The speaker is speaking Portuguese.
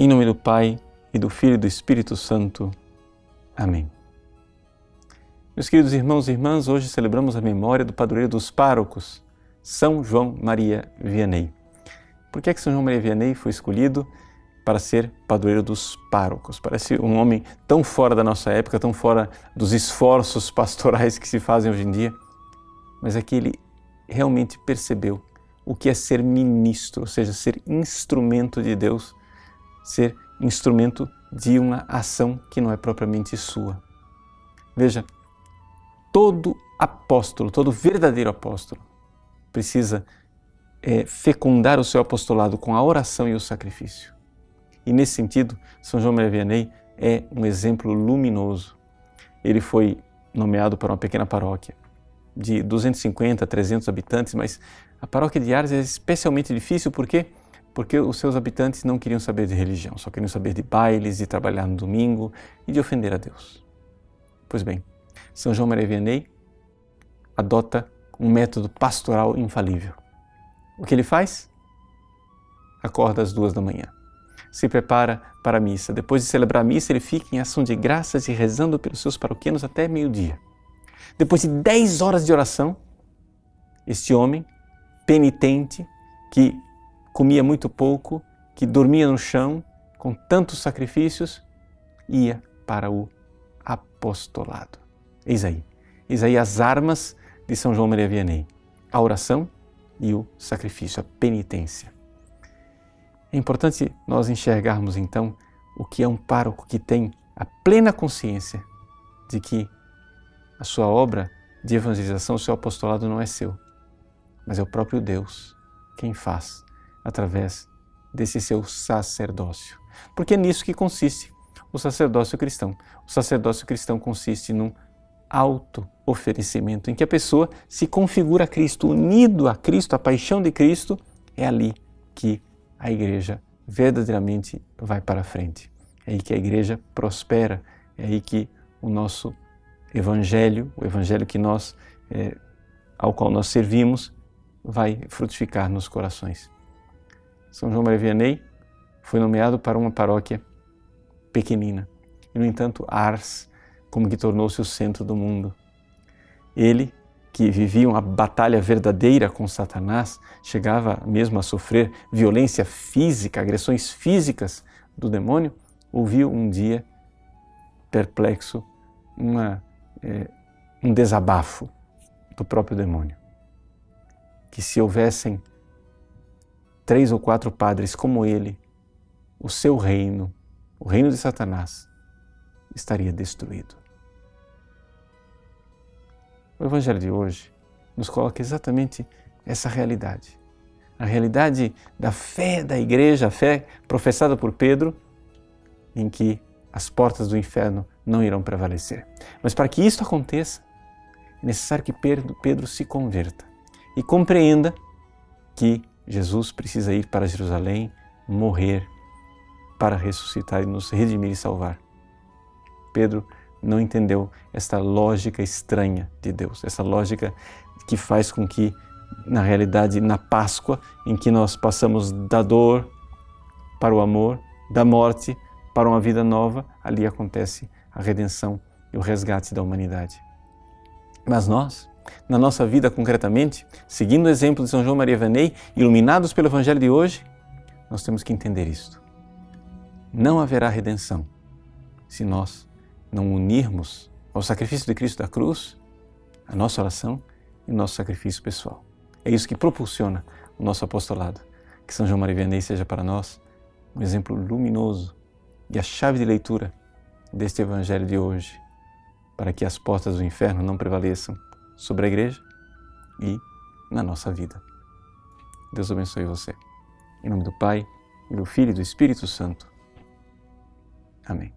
Em nome do Pai, e do Filho e do Espírito Santo. Amém. Meus queridos irmãos e irmãs, hoje celebramos a memória do padroeiro dos párocos, São João Maria Vianney. Por que São João Maria Vianney foi escolhido para ser padroeiro dos párocos? Parece um homem tão fora da nossa época, tão fora dos esforços pastorais que se fazem hoje em dia, mas é que ele realmente percebeu o que é ser ministro, ou seja, ser instrumento de Deus, ser instrumento de uma ação que não é propriamente sua. Veja, todo apóstolo, todo verdadeiro apóstolo precisa fecundar o seu apostolado com a oração e o sacrifício. E nesse sentido, São João Maria Vianney é um exemplo luminoso. Ele foi nomeado para uma pequena paróquia de 250 a 300 habitantes, mas a paróquia de Ars é especialmente difícil porque os seus habitantes não queriam saber de religião, só queriam saber de bailes, de trabalhar no domingo e de ofender a Deus. Pois bem, São João Maria Vianney adota um método pastoral infalível. O que ele faz? Acorda às 2 da manhã, se prepara para a missa. Depois de celebrar a missa, ele fica em ação de graças e rezando pelos seus paroquianos até meio-dia. Depois de 10 horas de oração, este homem penitente, que comia muito pouco, que dormia no chão, com tantos sacrifícios, ia para o apostolado. Eis aí as armas de São João Maria Vianney, a oração e o sacrifício, a penitência. É importante nós enxergarmos então o que é um pároco que tem a plena consciência de que a sua obra de evangelização, o seu apostolado não é seu, mas é o próprio Deus quem faz através desse seu sacerdócio. Porque é nisso que consiste o sacerdócio cristão. O sacerdócio cristão consiste num auto-oferecimento, em que a pessoa se configura a Cristo, unido a Cristo, a paixão de Cristo. É ali que a igreja verdadeiramente vai para a frente. É aí que a igreja prospera, é aí que o nosso evangelho, o evangelho que ao qual nós servimos, vai frutificar nos corações. São João Maria Vianney foi nomeado para uma paróquia pequenina. E, no entanto, Ars, como que tornou-se o centro do mundo. Ele, que vivia uma batalha verdadeira com Satanás, chegava mesmo a sofrer violência física, agressões físicas do demônio, ouviu um dia, perplexo, um desabafo do próprio demônio. Que se houvessem 3 ou 4 padres como ele, o seu reino, o reino de Satanás, estaria destruído. O Evangelho de hoje nos coloca exatamente essa realidade. A realidade da fé da igreja, a fé professada por Pedro, em que as portas do inferno não irão prevalecer. Mas para que isto aconteça, é necessário que Pedro se converta e compreenda que Jesus precisa ir para Jerusalém, morrer, para ressuscitar e nos redimir e salvar. Pedro não entendeu esta lógica estranha de Deus, essa lógica que faz com que, na realidade, na Páscoa, em que nós passamos da dor para o amor, da morte para uma vida nova, ali acontece a redenção e o resgate da humanidade. Mas nós, na nossa vida concretamente, seguindo o exemplo de São João Maria Vianney, iluminados pelo Evangelho de hoje, nós temos que entender isto. Não haverá redenção se nós não unirmos ao sacrifício de Cristo da cruz a nossa oração e o nosso sacrifício pessoal. É isso que propulsiona o nosso apostolado. Que São João Maria Vianney seja para nós um exemplo luminoso e a chave de leitura deste Evangelho de hoje, para que as portas do inferno não prevaleçam sobre a igreja e na nossa vida. Deus abençoe você. Em nome do Pai, e do Filho e do Espírito Santo. Amém.